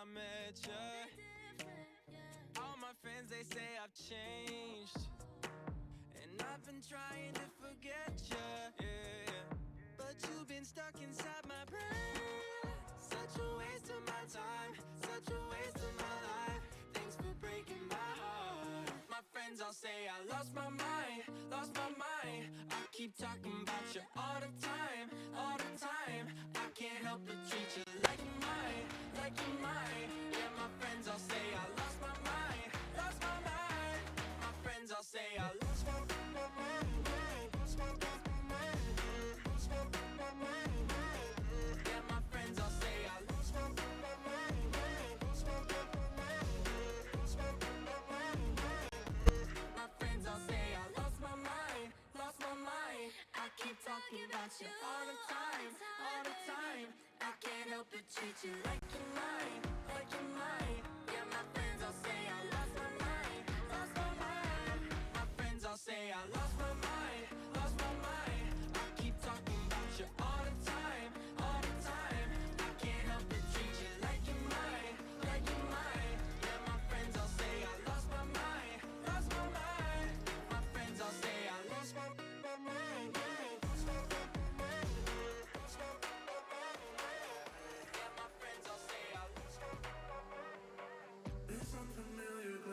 I met ya. All my friends, they say I've changed, and I've been trying to forget ya, yeah. But you've been stuck inside my brain. Such a waste of my time, such a waste of my life. Thanks for breaking my heart. My friends all say I lost my mind, lost my mind. I keep talking about you all the time, all the time. I can't help but treat you like you're mine, like you're mine. Yeah, my friends all say I lost my mind, lost my mind. My friends all say I lost my mind, lost my mind. Yeah, my friends all say I lost my mind, lost my mind. My friends all say I lost my mind, lost my mind. I keep talking about you all the time, all the time. I can't help but treat you like you're mine, like you're mine. Yeah, my friends all say I lost my mind, lost my mind. My friends all say I lost my mind, lost my mind. I keep talking about you all the time, all the time. I can't help but treat you like you're mine, like you're mine. Yeah, my friends all say I lost my mind, lost my mind. My friends all say I lost my mind, lost my mind. Yeah, my friends all say I lost my mind. There's something familiar.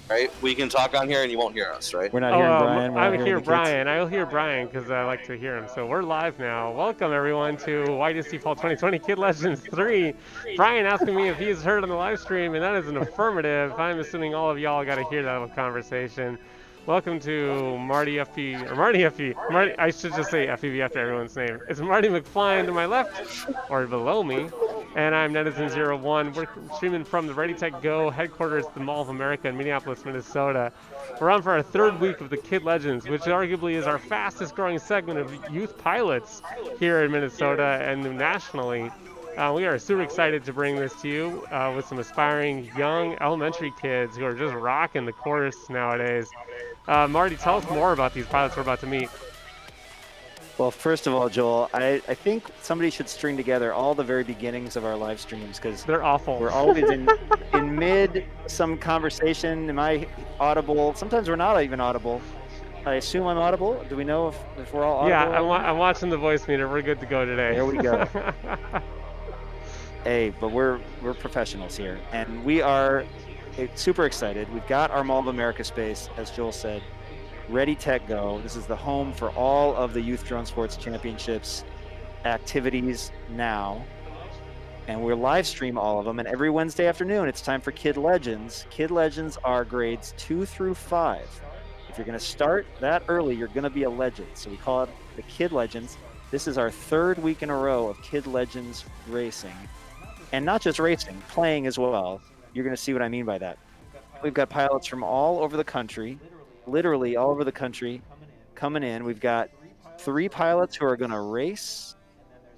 right? We can talk on here and you won't hear us, right? We're not hearing Brian. We're I not will hearing hear the kids. Brian. I will hear Brian because I like to hear him. So we're live now. Welcome everyone to YDSC Fall 2020 Kid Legends 3. Brian asking me if he has heard on the live stream, and that is an affirmative. I'm assuming all of y'all got to hear that little conversation. Welcome to Marty FP, or Marty FP. Marty, I should just say FPV after everyone's name. It's Marty McFly to my left, or below me, and I'm Netizen01. We're streaming from the RdyTechGo headquarters at the Mall of America in Minneapolis, Minnesota. We're on for our third week of the Kid Legends, which arguably is our fastest growing segment of youth pilots here in Minnesota and nationally. We are super excited to bring this to you with some aspiring young elementary kids who are just rocking the course nowadays. Marty, tell us more about these pilots we're about to meet. Well, first of all, Joel, I think somebody should string together all the very beginnings of our live streams because they're awful. We're always in mid some conversation. Am I audible? Sometimes we're not even audible. I assume I'm audible. Do we know if we're all audible? Yeah, I'm watching the voice meter. We're good to go today. There we go. Hey, but we're professionals here, and we are super excited. We've got our Mall of America space, as Joel said. RdyTechGo. This is the home for all of the Youth Drone Sports Championships activities now. And we're live stream all of them. And every Wednesday afternoon, it's time for Kid Legends. Kid Legends are grades 2 through 5. If you're going to start that early, you're going to be a legend. So we call it the Kid Legends. This is our third week in a row of Kid Legends racing. And not just racing, playing as well. You're going to see what I mean by that. We've got pilots from all over the country. Literally all over the country coming in. We've got 3 pilots who are going to race,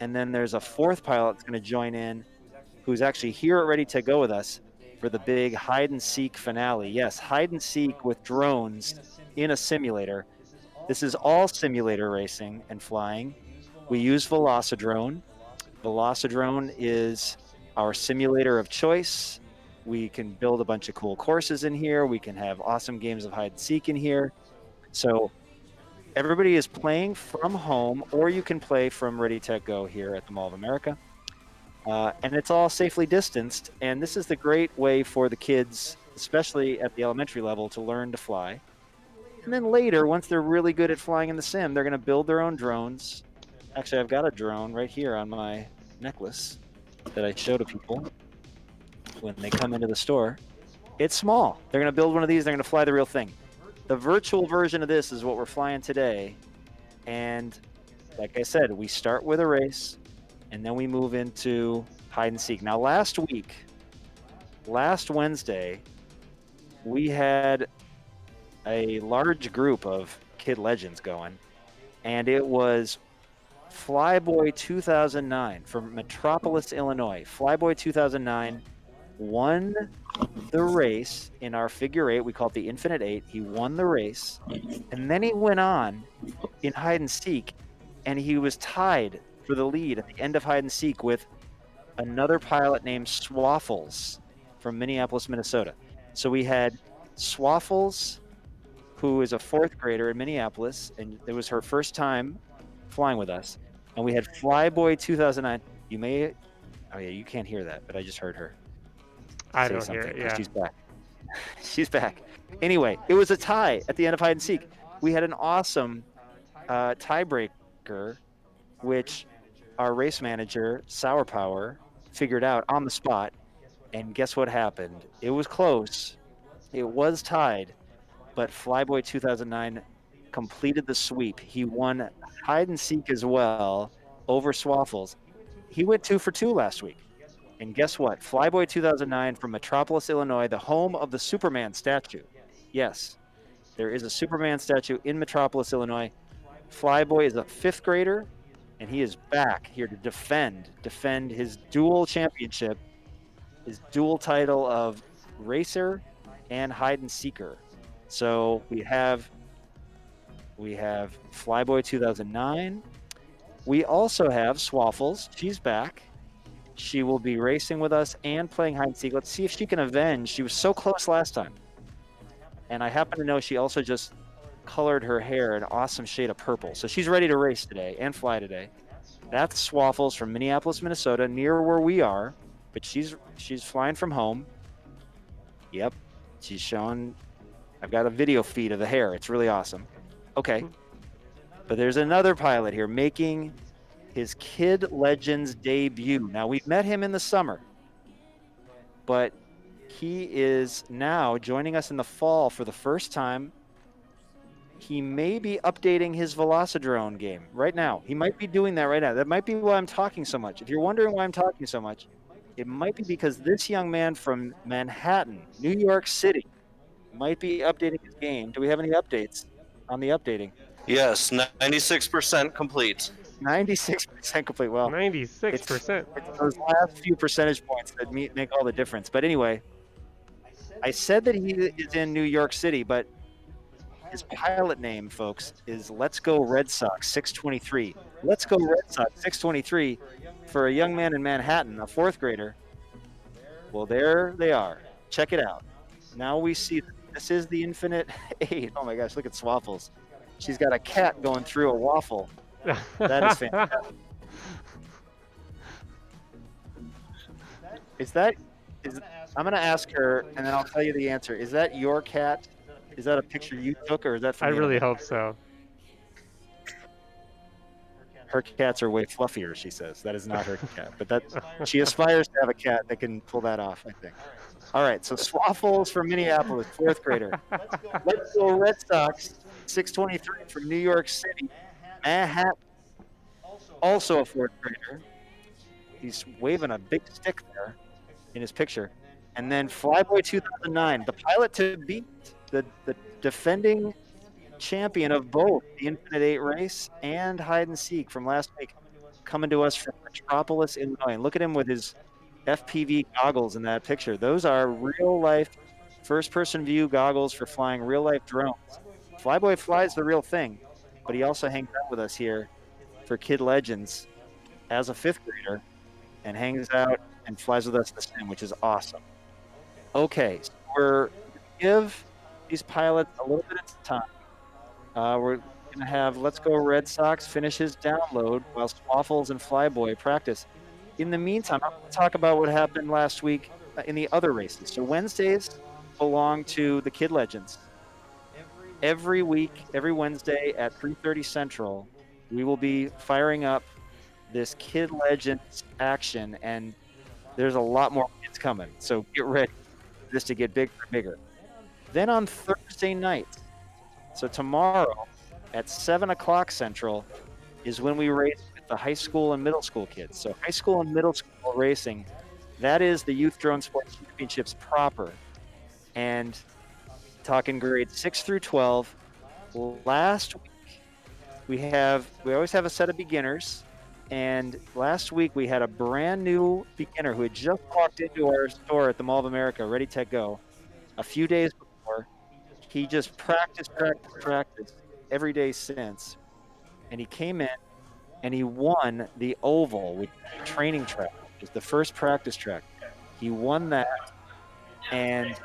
and then there's a 4th pilot that's going to join in who's actually here at RdyTechGo with us for the big hide and seek finale. Yes, hide and seek with drones in a simulator. This is all simulator racing and flying. We use Velocidrone. Velocidrone is our simulator of choice. We can build a bunch of cool courses in here. We can have awesome games of hide and seek in here. So everybody is playing from home, or you can play from RdyTechGo here at the Mall of America. And it's all safely distanced. And this is the great way for the kids, especially at the elementary level, to learn to fly. And then later, once they're really good at flying in the sim, they're going to build their own drones. Actually, I've got a drone right here on my necklace that I show to people when they come into the store. It's small. They're going to build one of these. They're going to fly the real thing. The virtual version of this is what we're flying today. And like I said, we start with a race, and then we move into hide and seek. Now, last Wednesday, we had a large group of Kid Legends going, and it was Flyboy 2009 from Metropolis, Illinois. Flyboy 2009 won the race in our figure 8. We call it the Infinite 8. He won the race, and then he went on in hide and seek, and he was tied for the lead at the end of hide and seek with another pilot named Swaffles from Minneapolis, Minnesota. So we had Swaffles, who is a 4th grader in Minneapolis, and it was her first time flying with us. And we had Flyboy 2009. Oh yeah, you can't hear that, but I just heard her. I don't hear it, yeah. She's back. She's back. Anyway, it was a tie at the end of hide and seek. We had an awesome tiebreaker, which our race manager, Sour Power, figured out on the spot. And guess what happened? It was close. It was tied, but Flyboy 2009 completed the sweep. He won hide and seek as well over Swaffles. He went 2 for 2 last week. And guess what? Flyboy 2009 from Metropolis, Illinois, the home of the Superman statue. Yes, there is a Superman statue in Metropolis, Illinois. Flyboy is a 5th grader, and he is back here to defend his dual championship, his dual title of racer and hide and seeker. So we have Flyboy 2009. We also have Swaffles. She's back. She will be racing with us and playing hide and seek. Let's see if she can avenge. She was so close last time. And I happen to know she also just colored her hair an awesome shade of purple. So she's ready to race today and fly today. That's Swaffles from Minneapolis, Minnesota, near where we are. But she's flying from home. Yep. She's showing I've got a video feed of the hair. It's really awesome. Okay. But there's another pilot here making his Kid Legends debut. Now, we've met him in the summer, but he is now joining us in the fall for the first time. He may be updating his Velocidrone game right now. He might be doing that right now. That might be why I'm talking so much. If you're wondering why I'm talking so much, it might be because this young man from Manhattan, New York City, might be updating his game. Do we have any updates on the updating? Yes, 96% complete. 96% complete. Well, 96%. it's those last few percentage points that make all the difference. But anyway, I said that he is in New York City, but his pilot name, folks, is Let's Go Red Sox 623. Let's Go Red Sox 623 for a young man in Manhattan, a fourth grader. Well, there they are. Check it out. Now we see this is the Infinite 8. Oh my gosh, look at Swaffles. She's got a cat going through a waffle. That is fantastic. I'm going to ask her, and then I'll tell you the answer. Is that your cat? Is that a picture you took, or is that from I the really internet? hope so. Her cats are way fluffier, she says. That is not her cat, but she aspires to have a cat that can pull that off, I think. All right, so Swaffles from Minneapolis, fourth grader. Let's Go Red Sox 623 from New York City. Manhattan, also a fourth grader. He's waving a big stick there in his picture. And then Flyboy 2009, the pilot to beat the defending champion of both the Infinite 8 race and hide and seek from last week, coming to us from Metropolis, Illinois. And look at him with his FPV goggles in that picture. Those are real life first-person view goggles for flying real life drones. Flyboy flies the real thing, but he also hangs out with us here for Kid Legends as a fifth grader and hangs out and flies with us the sim, which is awesome. Okay, so we're going to give these pilots a little bit of time. We're going to have Let's Go Red Sox finish his download while Swaffles and Flyboy practice. In the meantime, I'm going to talk about what happened last week in the other races. So Wednesdays belong to the Kid Legends. Every week, every Wednesday at 3:30 Central, we will be firing up this Kid Legends action, and there's a lot more kids coming. So get ready for this to get bigger and bigger. Then on Thursday night, so tomorrow at 7 o'clock Central, is when we race with the high school and middle school kids. So high school and middle school racing, that is the Youth Drone Sports Championships proper. And talking grades 6 through 12. Last week, we always have a set of beginners. And last week, we had a brand new beginner who had just walked into our store at the Mall of America, RdyTechGo, a few days before. He just practiced every day since. And he came in and he won the Oval, which is the training track. It's the first practice track. He won that, and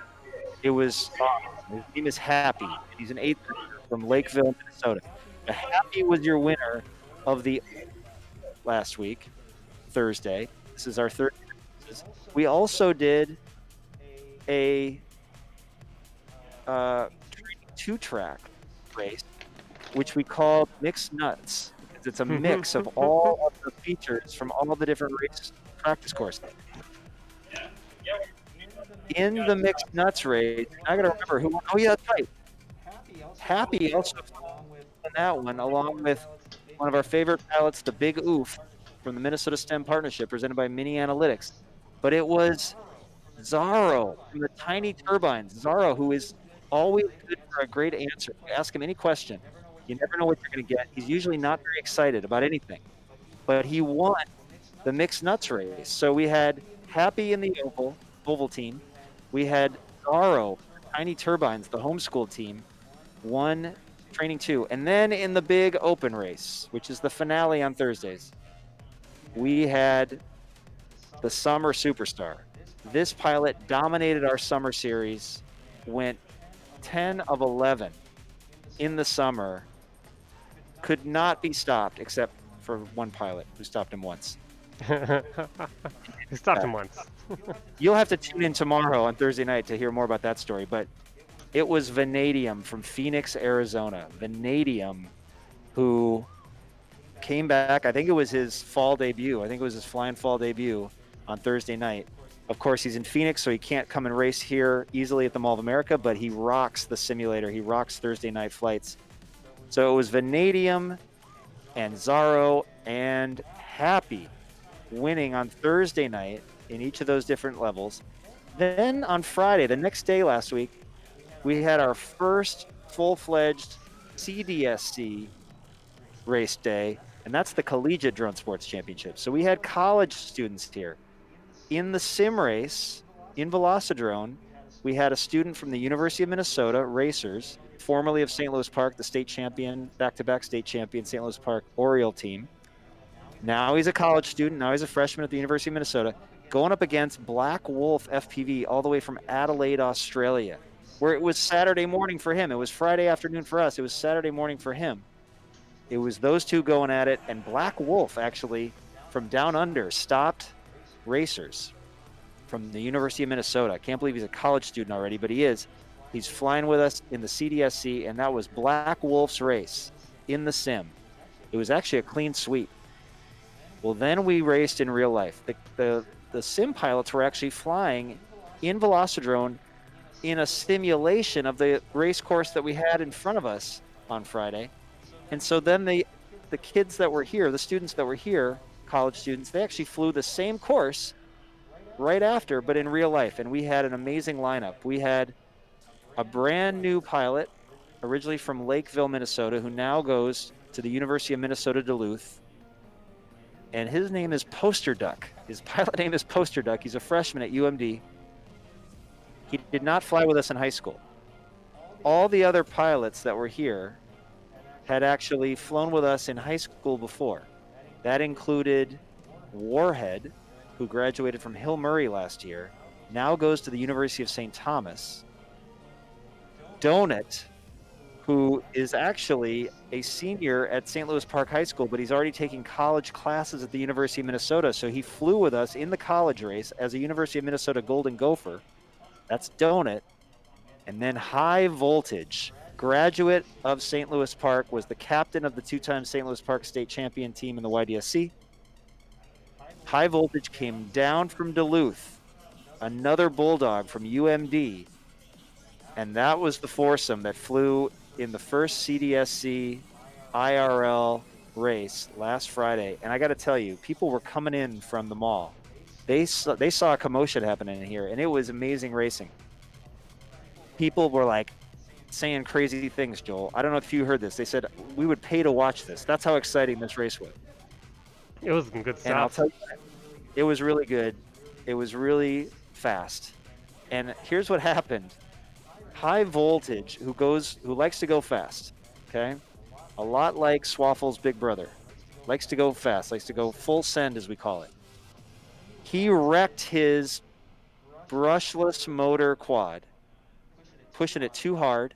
it was awesome. His name is Happy. He's an 8th grader from Lakeville, Minnesota. Happy was your winner of the last week, Thursday. This is our third. We also did a training 2-track race, which we called Mixed Nuts, because it's a mix of all of the features from all the different race practice courses. In the Mixed Nuts race, I gotta remember who won. Oh yeah, that's right. Happy also won that one, along with one of our favorite pilots, the Big Oof, from the Minnesota STEM Partnership, presented by Mini Analytics. But it was Zaro from the Tiny Turbines. Zaro, who is always good for a great answer. You ask him any question, you never know what you're going to get. He's usually not very excited about anything. But he won the Mixed Nuts race. So we had Happy in the oval team. We had Zaro, Tiny Turbines, the homeschool team, won training 2. And then in the big open race, which is the finale on Thursdays, we had the Summer Superstar. This pilot dominated our summer series, went 10 of 11 in the summer, could not be stopped except for one pilot who stopped him once. He stopped him once. You'll have to tune in tomorrow on Thursday night to hear more about that story. But It was Vanadium from Phoenix, Arizona. Vanadium, who came back. I think it was his fall debut. I think it was his flying fall debut on Thursday night. Of course, he's in Phoenix, so he can't come and race here easily at the Mall of America, but he rocks the simulator. He rocks Thursday night flights. So it was Vanadium and Zaro and Happy winning on Thursday night in each of those different levels. Then on Friday, the next day last week, we had our first full-fledged CDSC race day, and that's the Collegiate Drone Sports Championship. So we had college students here. In the sim race, in Velocidrone, we had a student from the University of Minnesota, Racers, formerly of St. Louis Park, the state champion, back-to-back state champion, St. Louis Park Oriole team. Now he's a college student. Now he's a freshman at the University of Minnesota, going up against Black Wolf FPV all the way from Adelaide, Australia, where it was Saturday morning for him. It was Friday afternoon for us. It was Saturday morning for him. It was those two going at it, and Black Wolf, actually, from down under, stopped Racers from the University of Minnesota. I can't believe he's a college student already, but he is. He's flying with us in the CDSC, and that was Black Wolf's race in the sim. It was actually a clean sweep. Well, then we raced in real life. The sim pilots were actually flying in Velocidrone in a simulation of the race course that we had in front of us on Friday. And so then the kids that were here, the students that were here, college students, they actually flew the same course right after, but in real life. And we had an amazing lineup. We had a brand new pilot, originally from Lakeville, Minnesota, who now goes to the University of Minnesota Duluth. And his name is Poster Duck. His pilot name is Poster Duck. He's a freshman at UMD. He did not fly with us in high school. All the other pilots that were here had actually flown with us in high school before. That included Warhead, who graduated from Hill Murray last year, now goes to the University of St. Thomas. Donut, who is actually a senior at St. Louis Park High School, but he's already taking college classes at the University of Minnesota, so he flew with us in the college race as a University of Minnesota Golden Gopher. That's Donut. And then High Voltage, graduate of St. Louis Park, was the captain of the two-time St. Louis Park state champion team in the YDSC. High Voltage came down from Duluth, another Bulldog from UMD, and that was the foursome that flew in the first CDSC IRL race last Friday. And I got to tell you, people were coming in from the mall. They saw a commotion happening in here, and it was amazing racing. People were like saying crazy things, Joel. I don't know if you heard this. They said, we would pay to watch this. That's how exciting this race was. It was some good stuff. And I'll tell you, it was really good. It was really fast. And here's what happened. High Voltage, who likes to go fast, okay? A lot like Swaffle's big brother. Likes to go fast, likes to go full send, as we call it. He wrecked his brushless motor quad, pushing it too hard,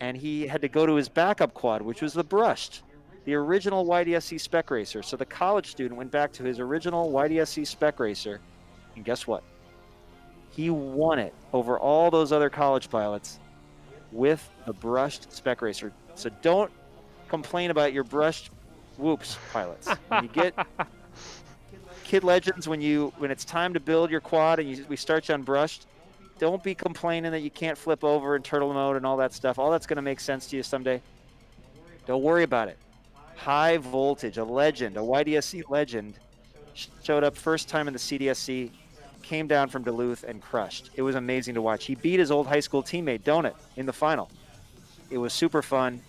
and he had to go to his backup quad, which was the brushed, the original YDSC spec racer. So the college student went back to his original YDSC spec racer, and guess what? He won it over all those other college pilots with the brushed spec racer. So don't complain about your brushed whoops pilots. When you get Kid Legends, when it's time to build your quad and we start you on brushed, don't be complaining that you can't flip over in turtle mode and all that stuff. All that's going to make sense to you someday. Don't worry about it. High Voltage, a legend, a YDSC legend, showed up first time in the CDSC, came down from Duluth and crushed. It was amazing to watch. He beat his old high school teammate, Donut, in the final. It was super fun,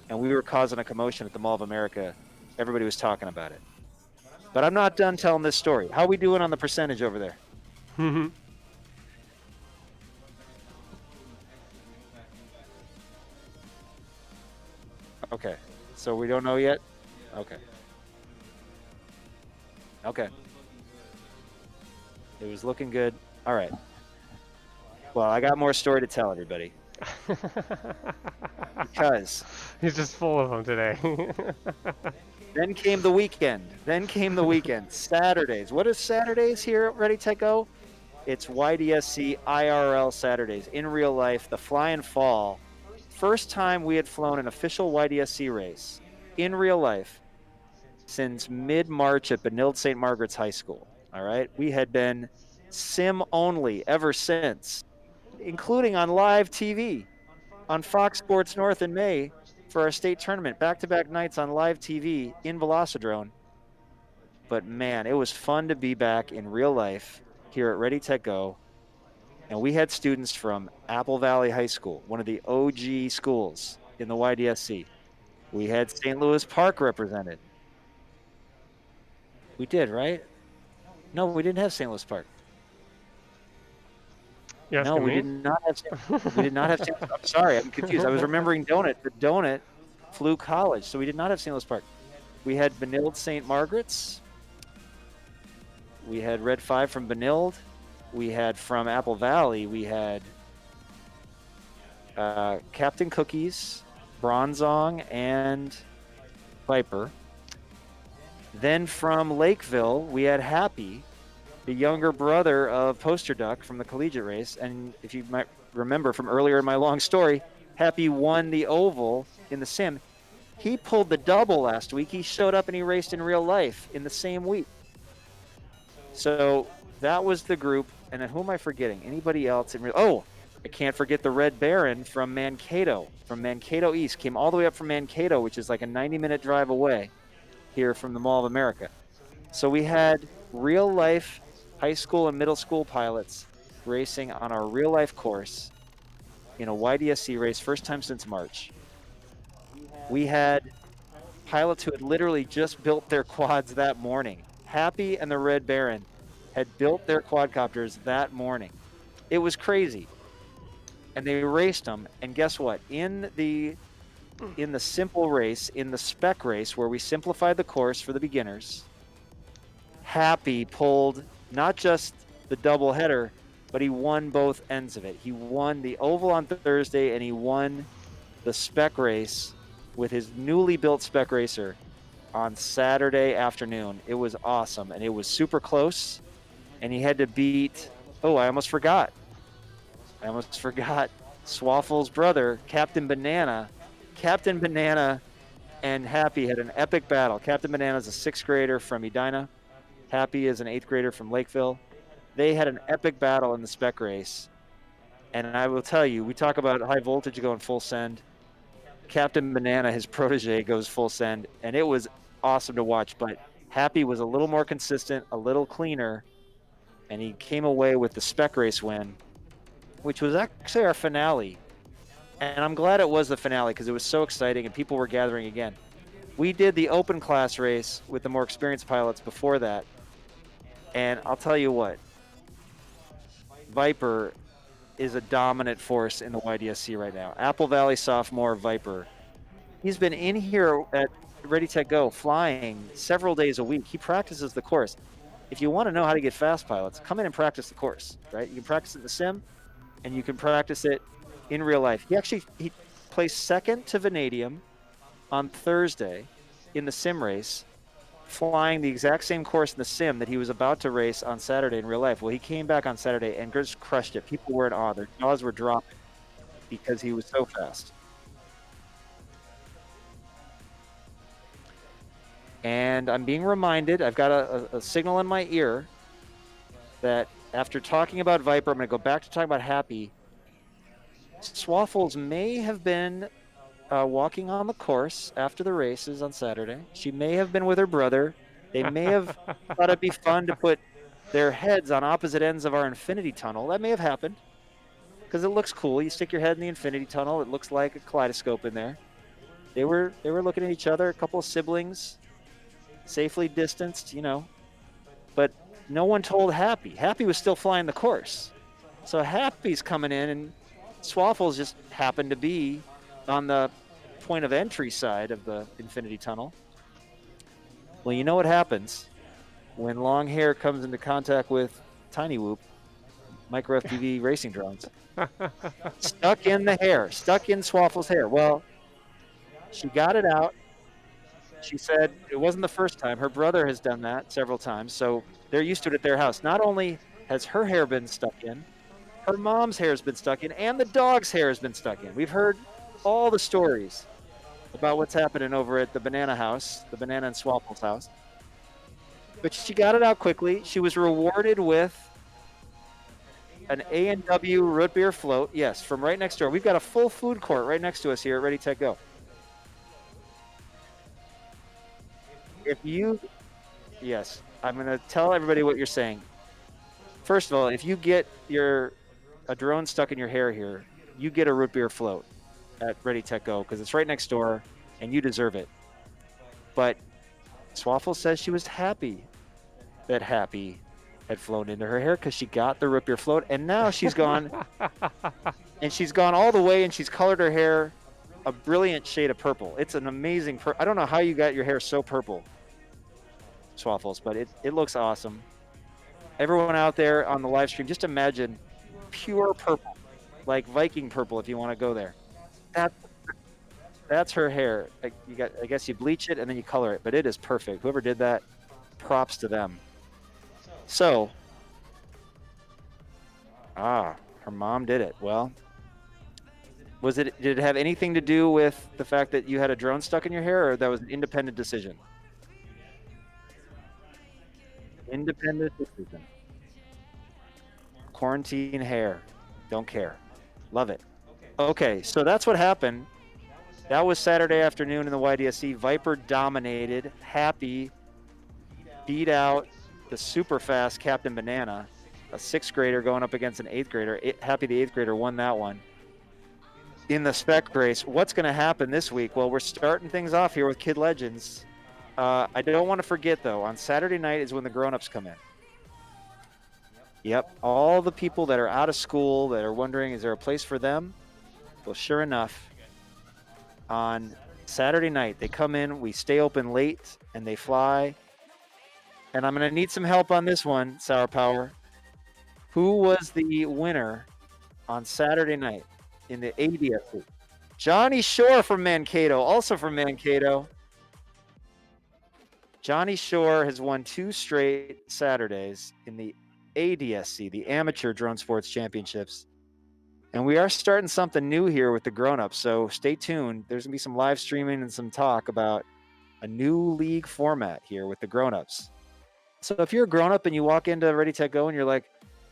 and we were causing a commotion at the Mall of America. Everybody was talking about it. But I'm not done telling this story. How are we doing on the percentage over there? Okay, so we don't know yet? Okay. Okay. It was looking good. All right. Well, I got more story to tell everybody. Because he's just full of them today. then came the weekend. Saturdays. What is Saturdays here at RdyTechGo? It's YDSC IRL Saturdays, in real life, the fly and fall. First time we had flown an official YDSC race in real life since mid-March at Benilde St. Margaret's High School. All right, we had been sim only ever since, including on live TV on Fox Sports North in May for our state tournament, back-to-back nights on live TV in Velocidrome. But man, it was fun to be back in real life here at RdyTechGo. And we had students from Apple Valley High School, one of the OG schools in the YDSC. We had St. Louis Park represented. We did, right? No, we didn't have St. Louis Park. No, we did not have. We did not have. I'm sorry, I'm confused. I was remembering Donut. The Donut flew college, so we did not have St. Louis Park. We had Benilde St. Margaret's. We had Red 5 from Benilde. We had from Apple Valley. We had Captain Cookies, Bronzong, and Viper. Then from Lakeville, we had Happy, the younger brother of Poster Duck from the collegiate race. And if you might remember from earlier in my long story, Happy won the oval in the sim. He pulled the double last week. He showed up and he raced in real life in the same week. So that was the group. And then who am I forgetting? Anybody else in real? Oh, I can't forget the Red Baron from Mankato East. Came all the way up from Mankato, which is like a 90-minute drive away here from the Mall of America. So we had real life high school and middle school pilots racing on our real life course in a YDSC race, first time since March. We had pilots who had literally just built their quads that morning. Happy and the Red Baron had built their quadcopters that morning. It was crazy. And they raced them, and guess what? In the simple race, in the spec race where we simplified the course for the beginners, Happy pulled not just the double header, but he won both ends of it. He won the oval on Thursday, and he won the spec race with his newly built spec racer on Saturday afternoon. It was awesome, and it was super close, and he had to beat, oh, I almost forgot Swaffle's brother, Captain Banana. Captain Banana and Happy had an epic battle. Captain Banana is a 6th grader from Edina. Happy is an 8th grader from Lakeville. They had an epic battle in the spec race. And I will tell you, we talk about high voltage going full send. Captain Banana, his protege, goes full send. And it was awesome to watch. But Happy was a little more consistent, a little cleaner. And he came away with the spec race win, which was actually our finale. And I'm glad it was the finale because it was so exciting and people were gathering again. We did the open class race with the more experienced pilots before that. And I'll tell you what, Viper is a dominant force in the YDSC right now. Apple Valley sophomore Viper. He's been in here at RdyTechGo flying several days a week. He practices the course. If you want to know how to get fast pilots, come in and practice the course, right? You can practice it in the sim and you can practice it in real life. He placed second to Vanadium on Thursday in the sim race, flying the exact same course in the sim that he was about to race on Saturday in real life. Well, he came back on Saturday and just crushed it. People were in awe. Their jaws were dropping because he was so fast. And I'm being reminded, I've got a signal in my ear that after talking about Viper, I'm going to go back to talking about Happy. Swaffles may have been walking on the course after the races on Saturday. She may have been with her brother. They may have thought it'd be fun to put their heads on opposite ends of our infinity tunnel. That may have happened because it looks cool. You stick your head in the infinity tunnel. It looks like a kaleidoscope in there. They were looking at each other, a couple of siblings, safely distanced, you know. But no one told Happy. Happy was still flying the course. So Happy's coming in, and Swaffles just happened to be on the point of entry side of the infinity tunnel. Well, you know what happens when long hair comes into contact with Tiny Whoop, micro FPV racing drones. Stuck in the hair, stuck in Swaffle's hair. Well, she got it out. She said it wasn't the first time. Her brother has done that several times, so they're used to it at their house. Not only has her hair been stuck in. Her mom's hair has been stuck in, and the dog's hair has been stuck in. We've heard all the stories about what's happening over at the Banana House, the Banana and Swaffles house. But she got it out quickly. She was rewarded with an A&W root beer float, yes, from right next door. We've got a full food court right next to us here at RdyTechGo. Yes, I'm going to tell everybody what you're saying. First of all, if you get a drone stuck in your hair here, you get a root beer float at RdyTechGo because it's right next door and you deserve it. But Swaffle says she was happy that Happy had flown into her hair because she got the root beer float, and now she's gone and she's gone all the way and she's colored her hair a brilliant shade of purple. It's an amazing I don't know how you got your hair so purple, Swaffles, but it looks awesome. Everyone out there on the live stream, just imagine pure purple, like Viking purple if you want to go there. That's her hair. I guess you bleach it and then you color it, but it is perfect. Whoever did that, props to them. So, her mom did it. Well, did it have anything to do with the fact that you had a drone stuck in your hair, or that was an independent decision? Independent decision. Quarantine hair. Don't care. Love it. Okay, so that's what happened. That was Saturday afternoon in the YDSC. Viper dominated. Happy beat out the super fast Captain Banana, a 6th grader going up against an 8th grader. Happy the 8th grader won that one. In the spec race, what's going to happen this week? Well, we're starting things off here with Kid Legends. I don't want to forget, though, on Saturday night is when the grown-ups come in. Yep, all the people that are out of school that are wondering, is there a place for them? Well, sure enough, on Saturday night, they come in, we stay open late, and they fly. And I'm going to need some help on this one, Sour Power. Who was the winner on Saturday night in the ADSC? Johnny Shore from Mankato, also from Mankato. Johnny Shore has won 2 straight Saturdays in the ADSC, the Amateur Drone Sports Championships. And we are starting something new here with the grown-ups, so stay tuned. There's going to be some live streaming and some talk about a new league format here with the grown-ups. So if you're a grown-up and you walk into RdyTechGo and you're like,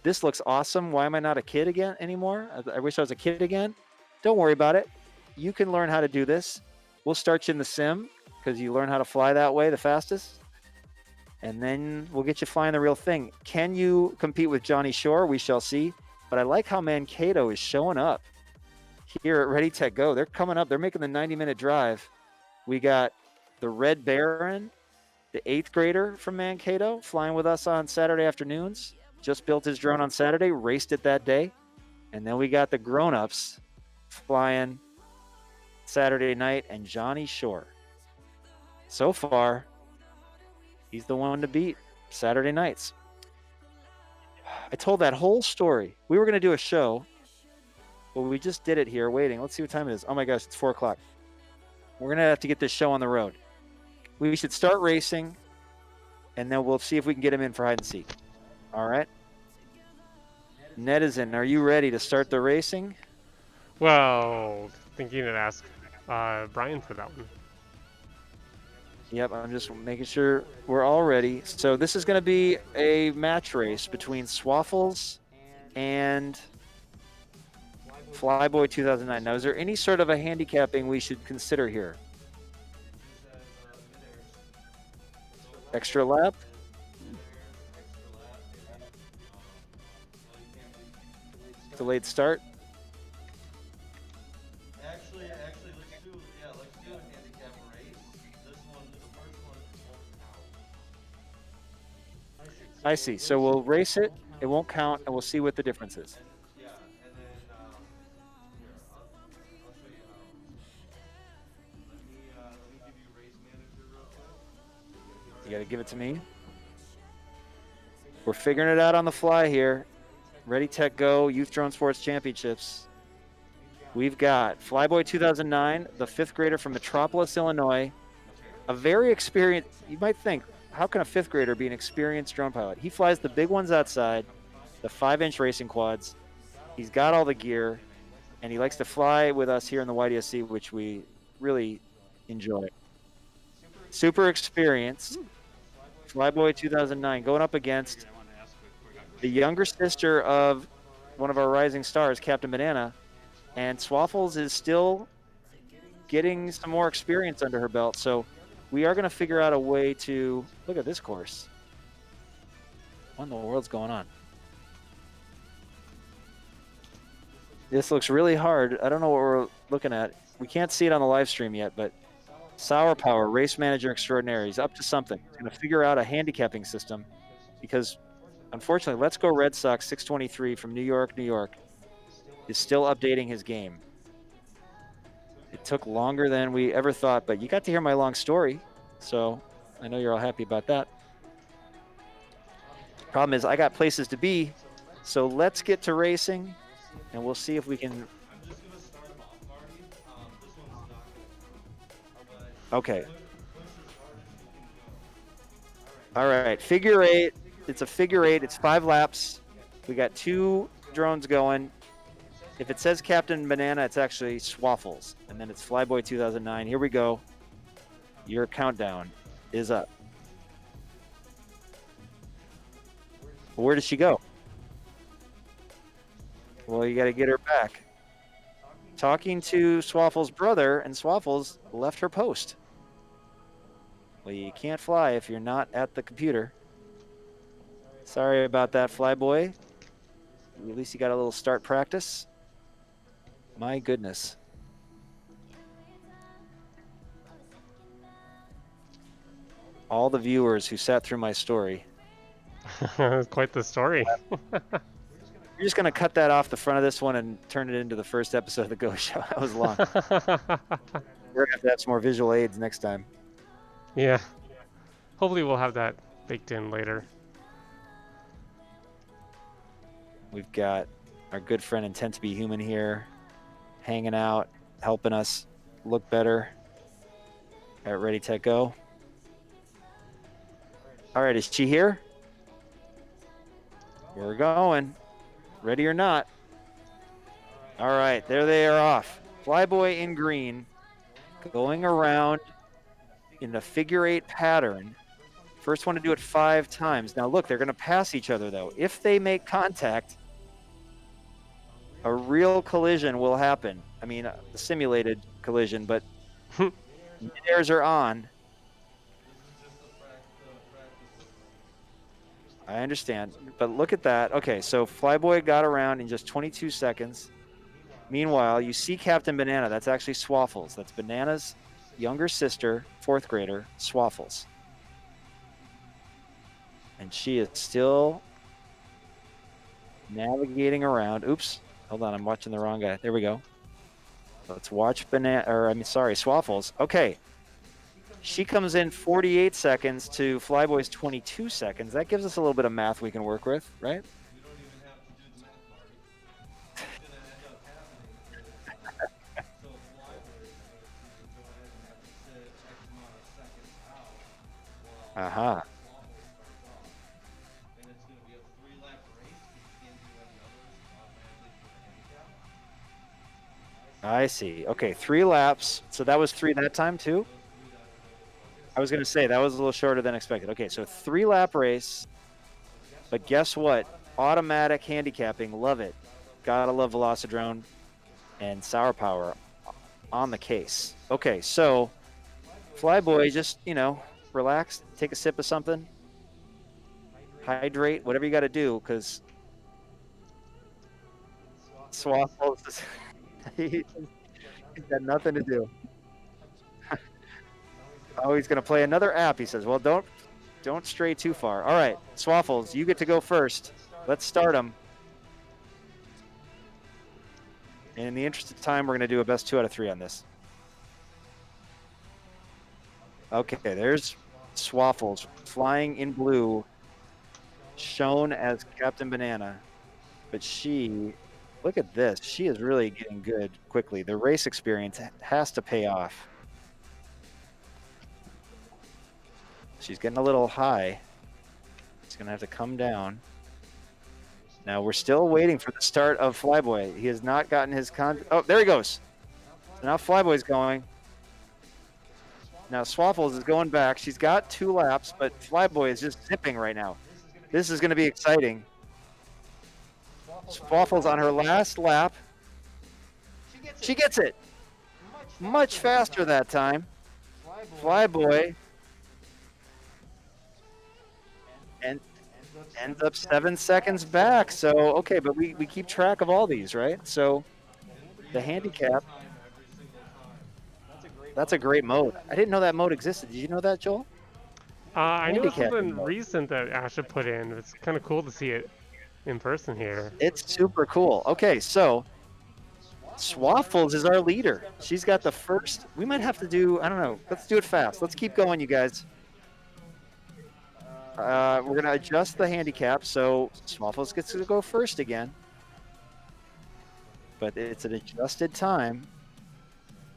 this looks awesome, why am I not a kid again anymore? I wish I was a kid again. Don't worry about it. You can learn how to do this. We'll start you in the sim because you learn how to fly that way the fastest. And then we'll get you flying the real thing. Can you compete with Johnny Shore? We shall see. But I like how Mankato is showing up here at RdyTechGo. They're coming up. They're making the 90-minute drive. We got the Red Baron, the 8th grader from Mankato, flying with us on Saturday afternoons. Just built his drone on Saturday, raced it that day. And then we got the grown-ups flying Saturday night, and Johnny Shore. So far, he's the one to beat Saturday nights. I told that whole story. We were going to do a show, but we just did it here waiting. Let's see what time it is. Oh my gosh, it's 4 o'clock. We're going to have to get this show on the road. We should start racing, and then we'll see if we can get him in for hide and seek. All right? Netizen, are you ready to start the racing? Well, thinking to ask Brian for that one. Yep, I'm just making sure we're all ready. So this is going to be a match race between Swaffles and Flyboy 2009. Now, is there any sort of a handicapping we should consider here? Extra lap? Delayed start? Actually, let's do a handicap race. This one, the first one won't count. I see. So we'll race it, it won't count, and we'll see what the difference is. Yeah, and then here, I'll show you how. Let me give you race manager real quick. You got to give it to me. We're figuring it out on the fly here. RdyTechGo Youth Drone Sports Championships. We've got Flyboy 2009, the 5th grader from Metropolis, Illinois. A very experienced, you might think, how can a 5th grader be an experienced drone pilot? He flies the big ones outside. the 5-inch racing quads. He's got all the gear, and he likes to fly with us here in the YDSC, which we really enjoy. Super experienced. Flyboy 2009 going up against the younger sister of one of our rising stars, Captain Banana. And Swaffles is still getting some more experience under her belt. So we are going to figure out a way to look at this course. What in the world's going on? This looks really hard. I don't know what we're looking at. We can't see it on the live stream yet, but Sour Power, race manager extraordinary, he's up to something. He's going to figure out a handicapping system because, unfortunately, Let's Go Red Sox 623 from New York, New York, is still updating his game. It took longer than we ever thought, but you got to hear my long story, so I know you're all happy about that. Problem is, I got places to be, so let's get to racing, and we'll see if we can. I'm just gonna start them off, Marty. This one's not gonna. Okay. Once you're started, you can go. All right. Figure eight. It's a figure eight. It's 5 laps. We got 2 drones going. If it says Captain Banana, it's actually Swaffles, and then it's Flyboy 2009. Here we go. Your countdown is up. Where did she go? Well, you got to get her back. Talking to Swaffles' brother, and Swaffles left her post. Well, you can't fly if you're not at the computer. Sorry about that, Flyboy. At least you got a little start practice. My goodness. All the viewers who sat through my story. Quite the story. You're just going to cut that off the front of this one and turn it into the first episode of the Go Show. That was long. We're going to have some more visual aids next time. Yeah. Hopefully we'll have that baked in later. We've got our good friend Intent to Be Human here, hanging out, helping us look better at RdyTechGo. All right, is she here? We're going. Ready or not. All right, there they are off. Flyboy in green, going around in a figure 8 pattern. First one to do it 5 times. Now look, they're going to pass each other though. If they make contact, a real collision will happen. I mean, a simulated collision, but theirs are on. I understand, but look at that. Okay, so Flyboy got around in just 22 seconds. Meanwhile, you see Captain Banana. That's actually Swaffles. That's Banana's younger sister, 4th grader, Swaffles. And she is still navigating around. Oops, hold on, I'm watching the wrong guy. There we go. Let's watch Swaffles. Okay. She comes in 48 seconds to Flyboy's 22 seconds. That gives us a little bit of math we can work with, right? You don't even have to do the math, Marty. It's gonna end up happening. So Flyboy is going to go ahead and have to sit X amount of seconds out while Uh-huh. Flyboy starts off. And it's going to be a 3-lap race because you can't do any others automatically for the handicap. I see. Okay, 3 laps. So that was 3 that time too? I was going to say that was a little shorter than expected. Okay, so 3-lap race. But guess what? Automatic handicapping. Love it. Gotta love Velocidrone and Sour Power on the case. Okay, so Flyboy, just, relax, take a sip of something, hydrate, whatever you got to do, because Swaffles is he's got nothing to do. Oh, he's going to play another app. He says, well, don't stray too far. All right, Swaffles, you get to go first. Let's start him. And in the interest of time, we're going to do a best 2 out of 3 on this. Okay, there's Swaffles flying in blue, shown as Captain Banana. But she, look at this. She is really getting good quickly. The race experience has to pay off. She's getting a little high. She's going to have to come down. Now we're still waiting for the start of Flyboy. He has not gotten his Oh, there he goes. So now Flyboy's going. Now Swaffles is going back. She's got 2 laps, but Flyboy is just zipping right now. This is going to be exciting. Swaffles on her last lap. She gets it. Much faster that time. Flyboy and ends up 7 seconds back. So, okay, but we keep track of all these, right? So the handicap, that's a great mode. I didn't know that mode existed. Did you know that, Joel? I knew it was Handicap something mode. recent that Asha put in. It's kind of cool to see it in person here. It's super cool. Okay, so Swaffles is our leader. She's got the first. We might have to do, I don't know. Let's do it fast. Let's keep going, you guys. We're going to adjust the handicap, so Swaffles gets to go first again. But it's an adjusted time.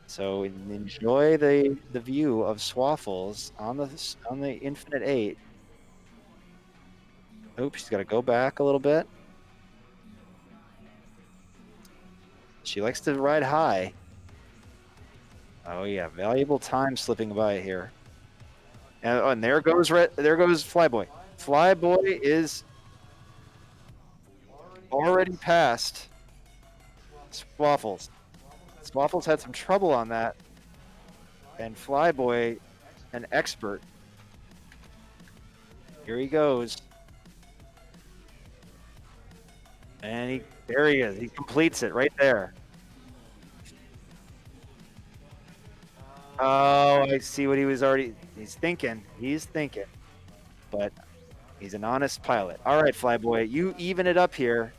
So enjoy the view of Swaffles on the Infinite 8. Oops, she's got to go back a little bit. She likes to ride high. Oh yeah, valuable time slipping by here. And there goes Flyboy. Flyboy is already past Swaffles. Swaffles had some trouble on that. And Flyboy, an expert. Here he goes. And there he is. He completes it right there. Oh, I see what he's thinking. He's thinking. But he's an honest pilot. All right, Flyboy, you even it up here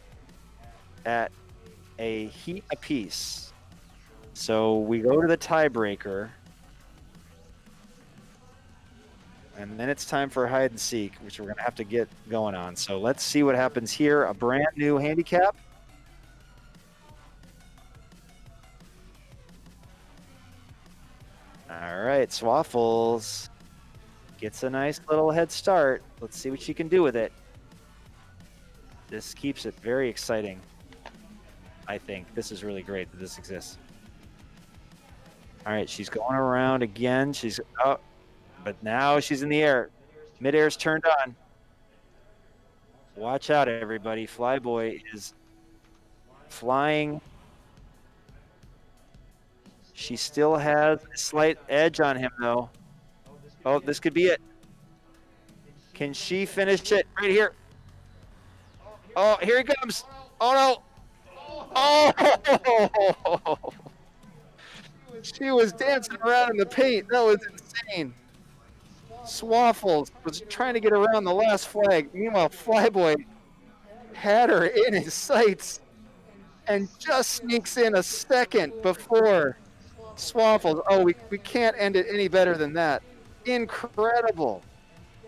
at a heat apiece. So we go to the tiebreaker. And then it's time for hide and seek, which we're going to have to get going on. So let's see what happens here. A brand new handicap. All right, Swaffles gets a nice little head start. Let's see what she can do with it. This keeps it very exciting, I think. This is really great that this exists. All right, she's going around again. She's up. But now she's in the air. Mid-air's turned on. Watch out, everybody. Flyboy is flying. She still has a slight edge on him, though. Oh, this could be it. Can she finish it right here? Oh, here he comes. Oh, no. Oh! She was dancing around in the paint. That was insane. Swaffles was trying to get around the last flag. Meanwhile, Flyboy had her in his sights and just sneaks in a second before Swaffles. Oh, we can't end it any better than that. Incredible.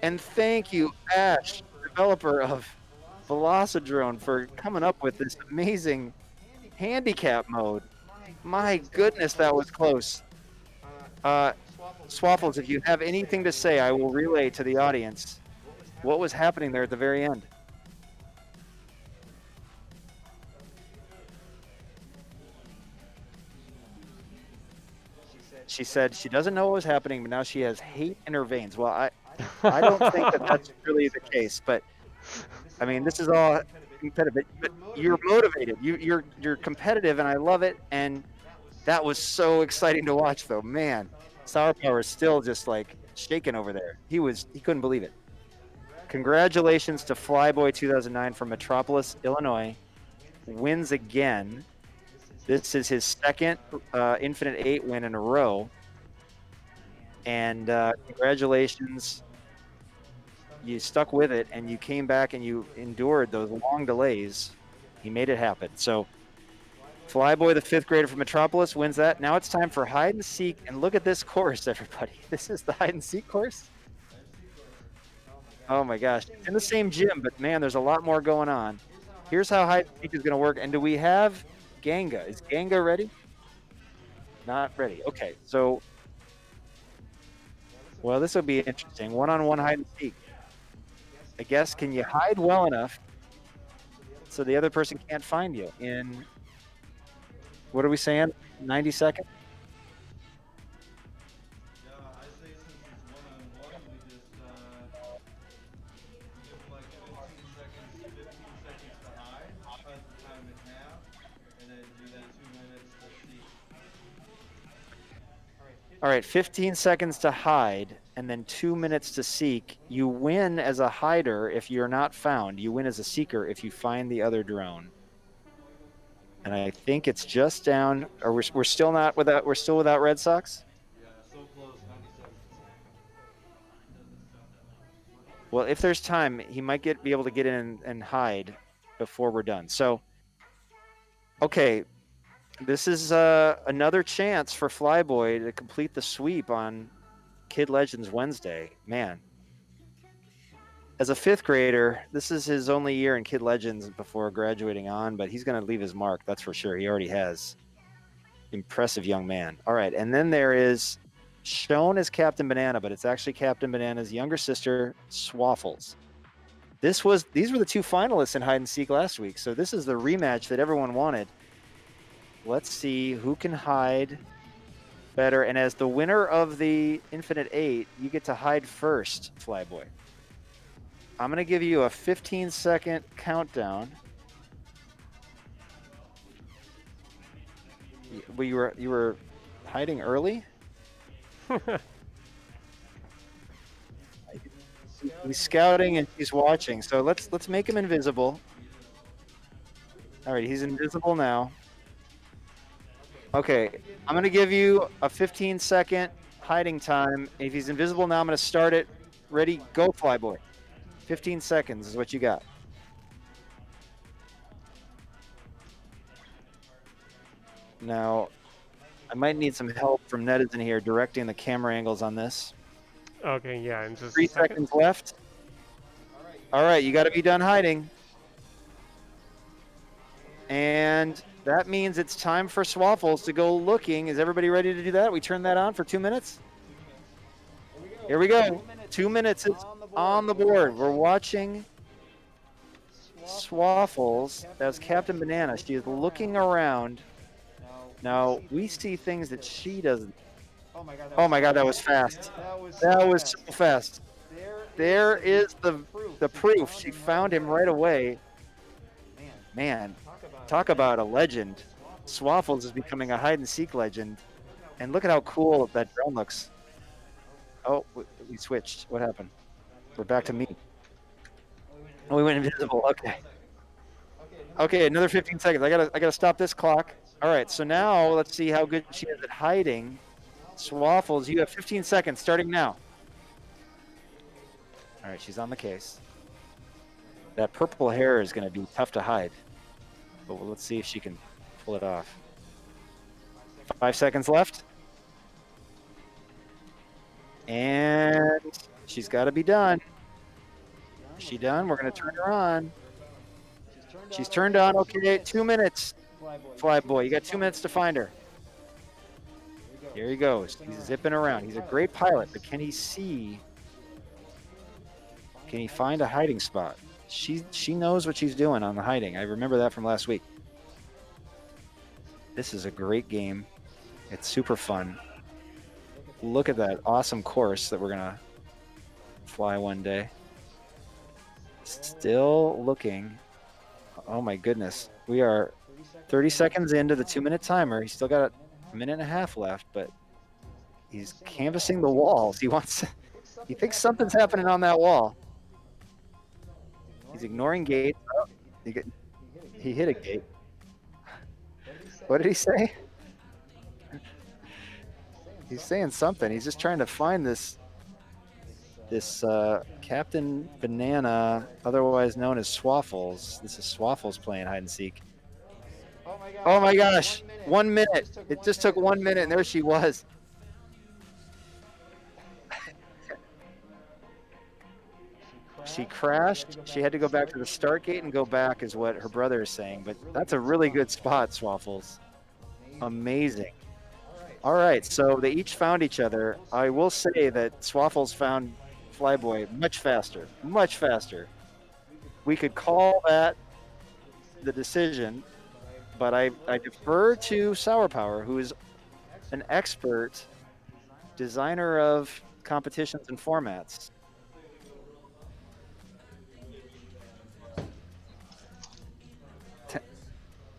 And thank you, Ash, developer of Velocidrone, for coming up with this amazing handicap mode. My goodness, that was close. Swaffles, if you have anything to say, I will relay to the audience what was happening there at the very end. She said she doesn't know what was happening, but now she has hate in her veins. Well, I don't think that that's really the case, but I mean, this is all competitive. But you're motivated. You're competitive, and I love it. And that was so exciting to watch, though. Man, Sour Power is still just like shaking over there. He couldn't believe it. Congratulations to Flyboy 2009 from Metropolis, Illinois. Wins again. This is his second Infinite 8 win in a row. And congratulations. You stuck with it, and you came back and you endured those long delays. He made it happen. So Flyboy, the 5th grader from Metropolis, wins that. Now it's time for hide and seek. And look at this course, everybody. This is the hide and seek course. Oh my gosh. It's in the same gym, but man, there's a lot more going on. Here's how hide and seek is going to work. And do we have Ganga? Is Ganga ready? Not ready. Okay, so, well, this will be interesting. One-on-one hide and seek. I guess, can you hide well enough so the other person can't find you in, what are we saying, 90 seconds? Yeah, I say since it's one-on-one, we just give them like 15 seconds to hide, cut the time in half, and then do that 2 minutes to see. All right, 15 seconds to hide and then 2 minutes to seek. You win as a hider if you're not found. You win as a seeker if you find the other drone. And I think it's just down, or we're still not without, we're still without Red Sox? Yeah, so close, 97%. Well, if there's time, he might be able to get in and hide before we're done. So, okay, this is another chance for Flyboy to complete the sweep on Kid Legends Wednesday. Man, as a fifth grader, this is his only year in Kid Legends before graduating on, but he's going to leave his mark, that's for sure. He already has. Impressive young man. All right, and then there is shown as Captain Banana, but it's actually Captain Banana's younger sister, Swaffles. These were the two finalists in hide and seek last week, so this is the rematch that everyone wanted. Let's see who can hide better, and as the winner of the Infinite 8, you get to hide first, Flyboy. I'm going to give you a 15-second countdown. You were hiding early? He's scouting and he's watching. So let's make him invisible. All right, he's invisible now. Okay, I'm going to give you a 15-second hiding time. If he's invisible now, I'm going to start it. Ready, go, Flyboy. 15 seconds is what you got. Now, I might need some help from Netizen here directing the camera angles on this. Okay, yeah, and just 3 seconds left. All right, you got to be done hiding. And that means it's time for Swaffles to go looking. Is everybody ready to do that? We turn that on for 2 minutes? Here we go. 2 minutes is on the board. We're watching Swaffles as Captain Banana. She is looking around. Now, we see things that she doesn't. Oh my God, that was fast. That was so fast. There is the proof. She found him right away. Man, talk about a legend. Swaffles is becoming a hide and seek legend. And look at how cool that drone looks. Oh, we switched. What happened? We're back to me. Oh, we went invisible. Okay. Okay, another 15 seconds. I gotta stop this clock. All right, so now let's see how good she is at hiding. Swaffles, you have 15 seconds starting now. All right, she's on the case. That purple hair is going to be tough to hide, but let's see if she can pull it off. 5 seconds left. And she's got to be done. Is she done? We're going to turn her on. She's turned on. Okay, 2 minutes. Flyboy, you got 2 minutes to find her. Here he goes. He's zipping around. He's a great pilot, but can he see? Can he find a hiding spot? She knows what she's doing on the hiding. I remember that from last week. This is a great game. It's super fun. Look at that awesome course that we're gonna fly one day. Still looking. Oh my goodness. We are 30 seconds into the 2 minute timer. He's still got a minute and a half left, but he's canvassing the walls. He thinks something's happening on that wall. He's ignoring gates. Oh, he hit a gate. What did he say? He's saying something. He's just trying to find this Captain Banana, otherwise known as Swaffles. This is Swaffles playing hide and seek. Oh my gosh, 1 minute. It just took 1 minute and there she was. She crashed. She had to go back to the start gate and go back is what her brother is saying. But that's a really good spot, Swaffles. Amazing. All right, so they each found each other. I will say that Swaffles found Flyboy much faster, much faster. We could call that the decision, but I defer to Sour Power, who is an expert designer of competitions and formats.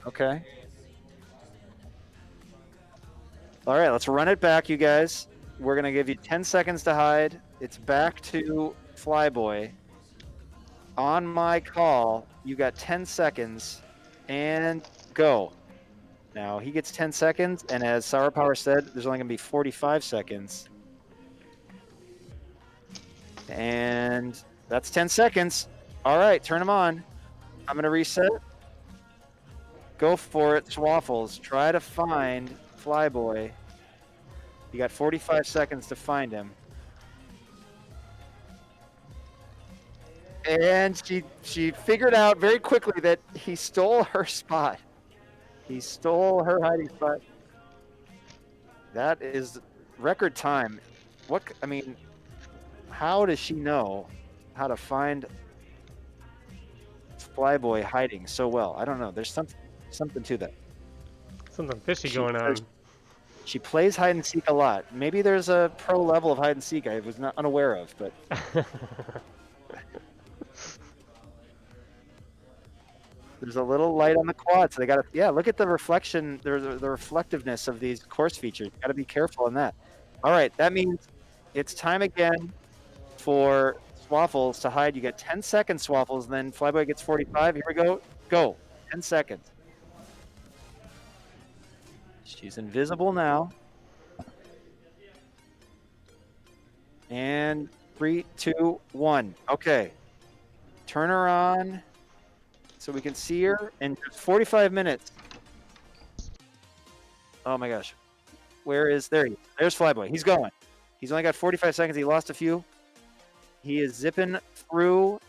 Okay. All right, let's run it back, you guys. We're going to give you 10 seconds to hide. It's back to Flyboy. On my call, you got 10 seconds, and go. Now, he gets 10 seconds, and as Sour Power said, there's only going to be 45 seconds. And that's 10 seconds. All right, turn them on. I'm going to reset. Go for it, Swaffles. Try to find Flyboy. You got 45 seconds to find him. And she figured out very quickly that he stole her spot. He stole her hiding spot. That is record time. I mean, how does she know how to find Flyboy hiding so well? I don't know. There's something to that. Something fishy going on. She plays hide and seek a lot. Maybe there's a pro level of hide and seek I was not unaware of, but there's a little light on the quad, so they got to, yeah, look at the reflection, the reflectiveness of these course features. Got to be careful on that. All right, that means it's time again for Swaffles to hide. You get 10 seconds, Swaffles, and then Flyboy gets 45. Here we go. Go. 10 seconds. She's invisible now. And 3, 2, 1. Okay. Turn her on so we can see her in 45 minutes. Oh my gosh. There's Flyboy. He's going. He's only got 45 seconds. He lost a few. He is zipping through.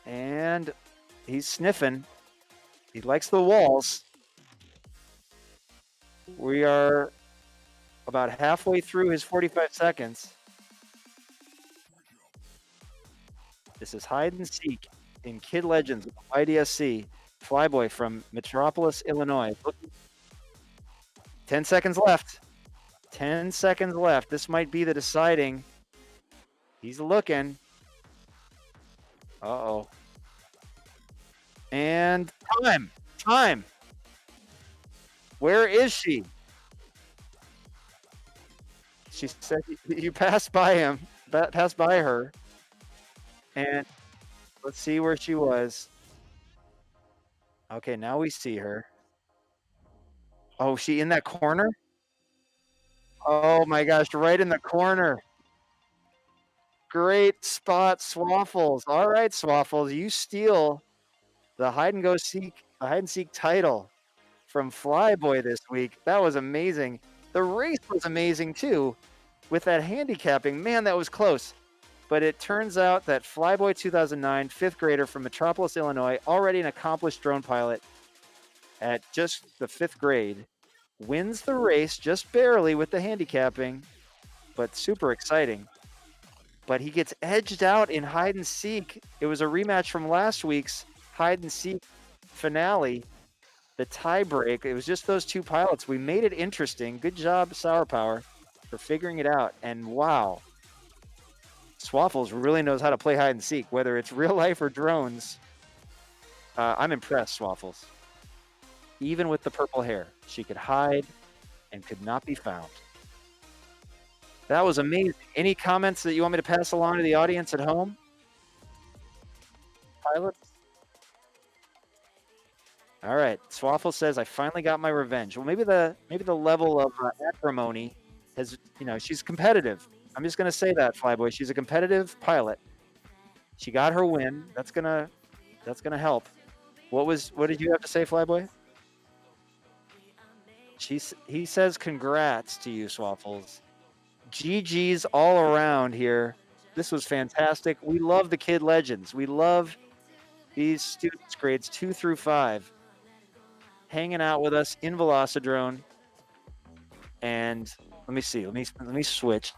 And he's sniffing. He likes the walls. We are about halfway through his 45 seconds. This is Hide and Seek in Kid Legends with YDSC. Flyboy from Metropolis, Illinois. 10 seconds left. 10 seconds left. This might be the deciding. He's looking. Uh-oh. And time. Where is she? She said you passed by him, passed by her. And let's see where she was. Okay, now we see her. Oh, she in that corner? Oh my gosh, right in the corner. Great spot, Swaffles. All right, Swaffles, you steal the hide and seek title from Flyboy this week. That was amazing. The race was amazing too, with that handicapping. Man, that was close. But it turns out that Flyboy 2009, fifth grader from Metropolis, Illinois, already an accomplished drone pilot at just the 5th grade, wins the race just barely with the handicapping, but super exciting. But he gets edged out in hide and seek. It was a rematch from last week's hide and seek finale. The tie break, it was just those two pilots. We made it interesting. Good job, Sour Power, for figuring it out. And wow, Swaffles really knows how to play hide and seek, whether it's real life or drones. I'm impressed, Swaffles. Even with the purple hair, she could hide and could not be found. That was amazing. Any comments that you want me to pass along to the audience at home? Pilots? All right, Swaffle says, I finally got my revenge. Well, maybe the level of acrimony has, she's competitive. I'm just going to say that, Flyboy. She's a competitive pilot. She got her win. That's gonna help. What did you have to say, Flyboy? He says congrats to you, Swaffles. GG's all around here. This was fantastic. We love the Kid Legends. We love these students, grades 2 through 5, hanging out with us in Velocidrone. And let me see. Let me switch.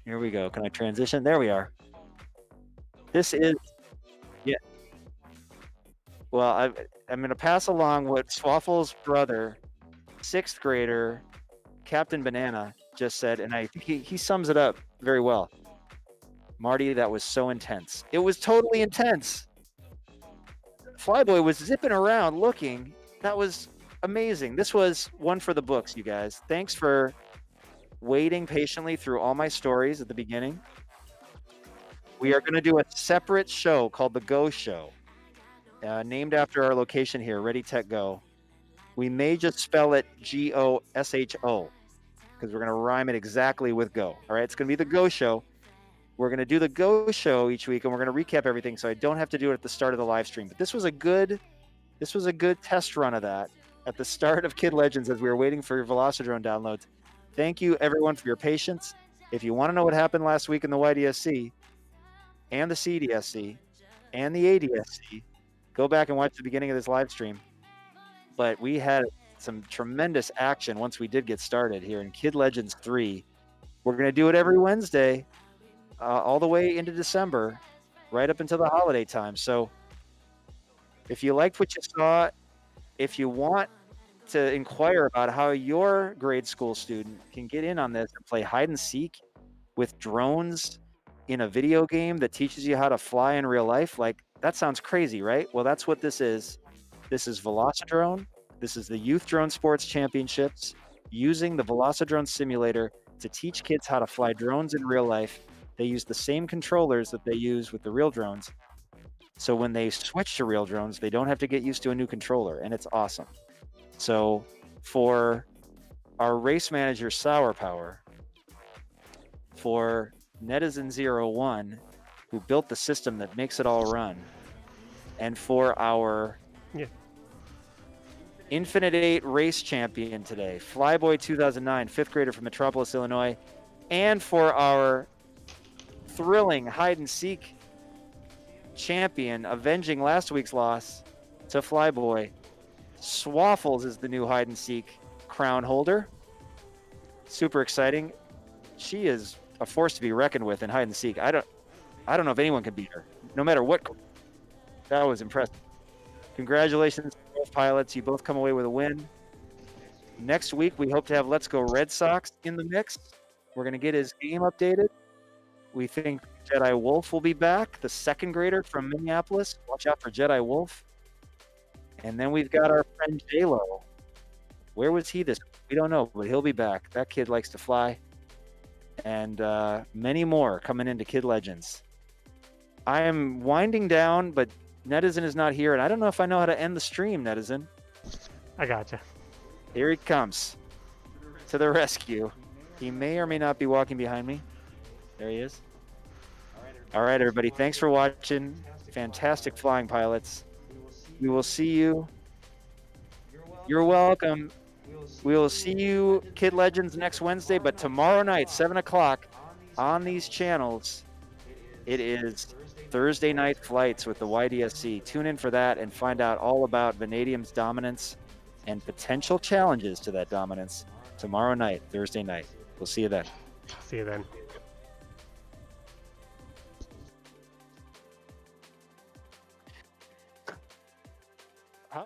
Here we go. Can I transition? There we are. This is, yeah. Well, I'm going to pass along what Swaffle's brother, 6th grader, Captain Banana, just said, and I think he sums it up very well. Marty, that was so intense. It was totally intense. Flyboy was zipping around looking. That was amazing. This was one for the books, you guys. Thanks for waiting patiently through all my stories at the beginning. We are going to do a separate show called the Go Show, named after our location here, RdyTechGo. We may just spell it Gosho because we're going to rhyme it exactly with Go. All right, it's going to be the Go Show. We're going to do the Go Show each week, and we're going to recap everything, so I don't have to do it at the start of the live stream. But this was a good test run of that at the start of Kid Legends as we were waiting for your Velocidrone downloads. Thank you, everyone, for your patience. If you want to know what happened last week in the YDSC and the CDSC and the ADSC, go back and watch the beginning of this live stream. But we had some tremendous action once we did get started here in Kid Legends 3. We're going to do it every Wednesday, all the way into December, right up until the holiday time. So if you liked what you saw, if you want to inquire about how your grade school student can get in on this and play hide and seek with drones in a video game that teaches you how to fly in real life, like, that sounds crazy, right? Well, that's what this is. This is Velocidrone. This is the Youth Drone Sports Championships using the Velocidrone simulator to teach kids how to fly drones in real life. They use the same controllers that they use with the real drones. So when they switch to real drones, they don't have to get used to a new controller, and it's awesome. So for our race manager, Sour Power, for Netizen01, who built the system that makes it all run, and for our Infinite 8 race champion today, Flyboy 2009, 5th grader from Metropolis, Illinois, and for our thrilling hide and seek champion, avenging last week's loss to Flyboy, Swaffles is the new hide and seek crown holder. Super exciting. She is a force to be reckoned with in hide and seek. I don't know if anyone can beat her, no matter what. That was impressive. Congratulations, both pilots. You both come away with a win. Next week, we hope to have Let's Go Red Sox in the mix. We're going to get his game updated. We think Jedi Wolf will be back, the 2nd grader from Minneapolis. Watch out for Jedi Wolf. And then we've got our friend J-Lo. Where was he this week? We don't know, but he'll be back. That kid likes to fly. And many more coming into Kid Legends. I am winding down, but Netizen is not here, and I don't know if I know how to end the stream, Netizen. I gotcha. Here he comes to the rescue. He may or may not be walking behind me. There he is. All right, everybody. Thanks for watching. Fantastic flying pilots. We will see you. You're welcome. We will see you, Kid Legends, next Wednesday, but tomorrow night, 7 o'clock, on these channels, it is Thursday night flights with the YDSC. Tune in for that and find out all about vanadium's dominance and potential challenges to that dominance tomorrow night, Thursday night. We'll see you then. See you then. Huh?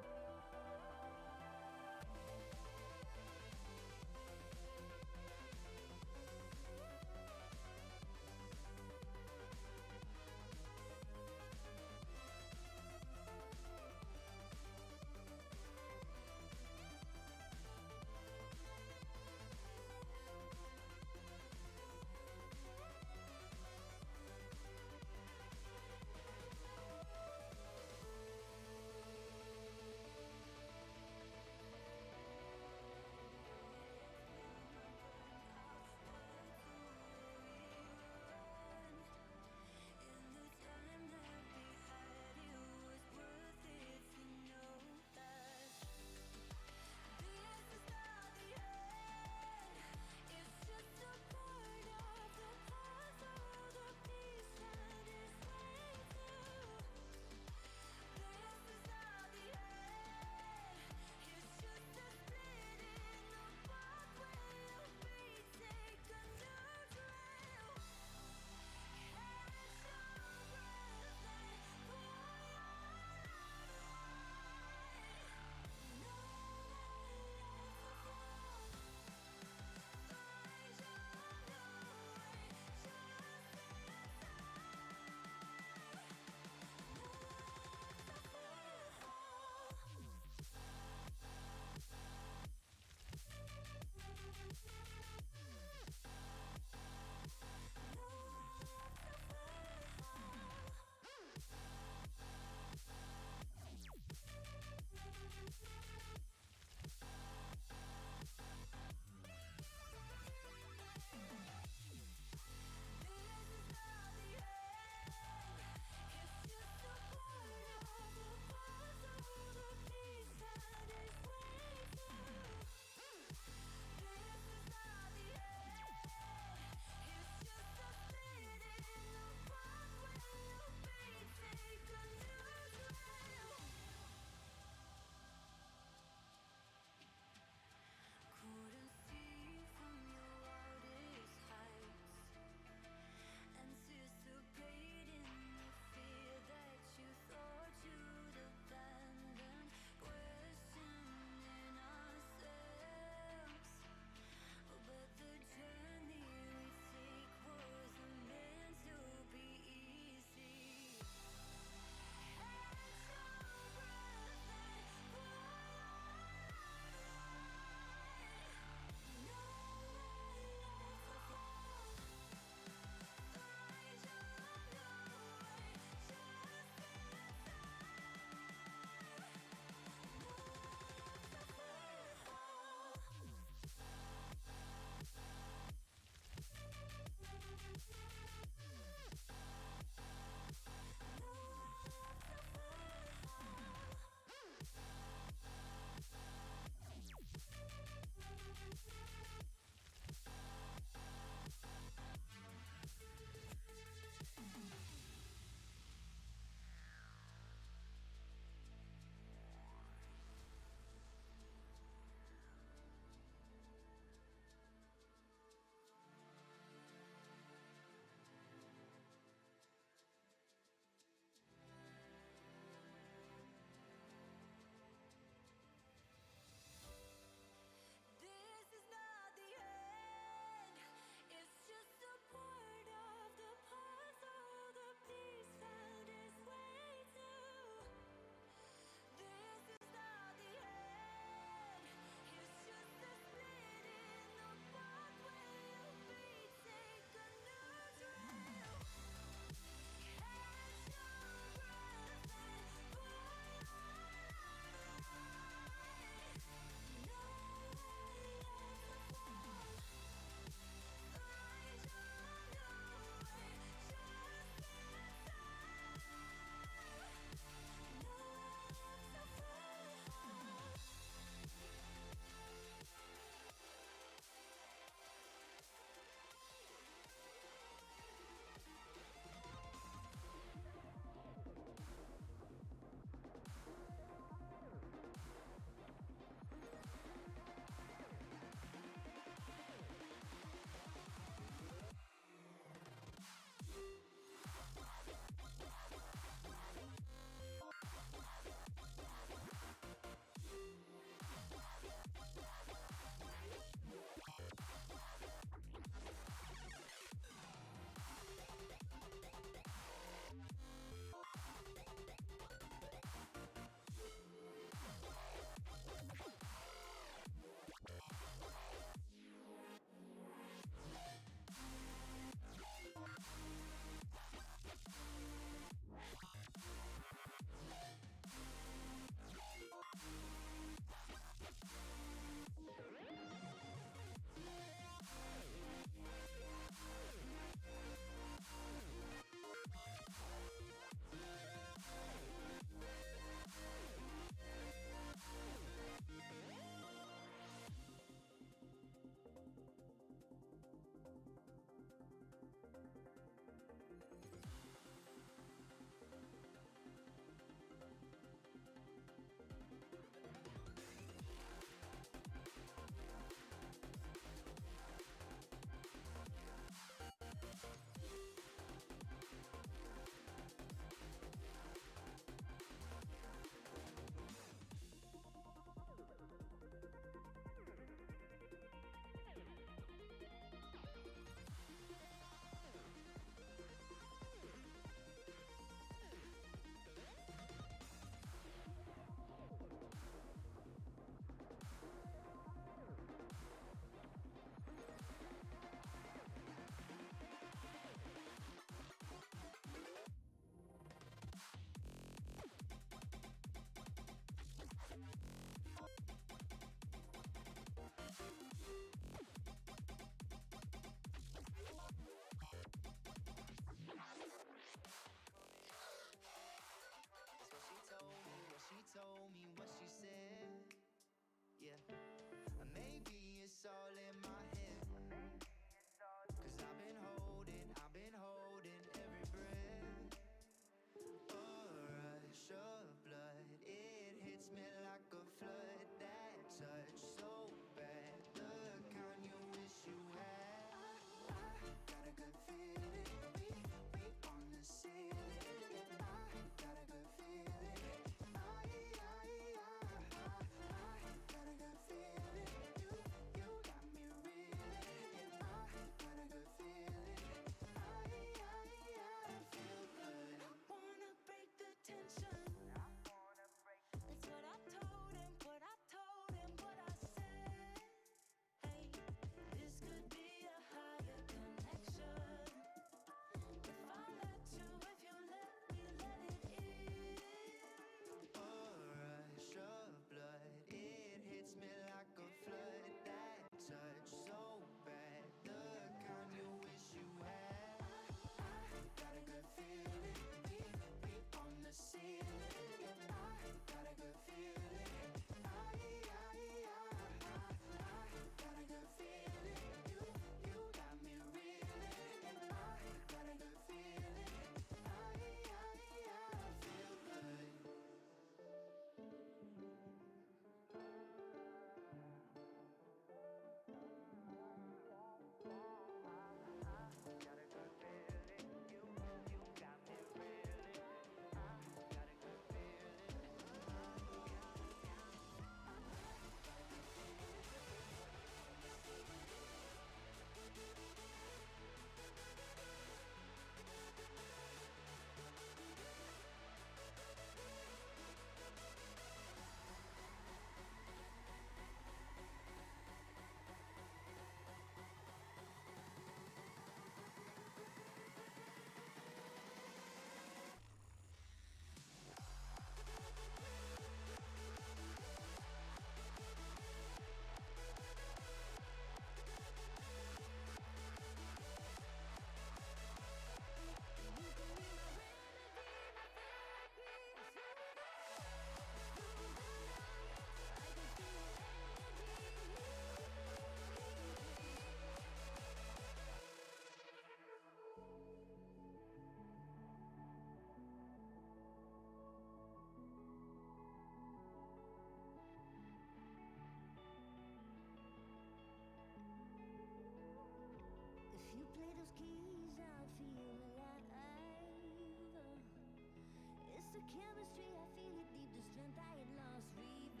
chemistry, I feel it deep, the strength I had lost revives.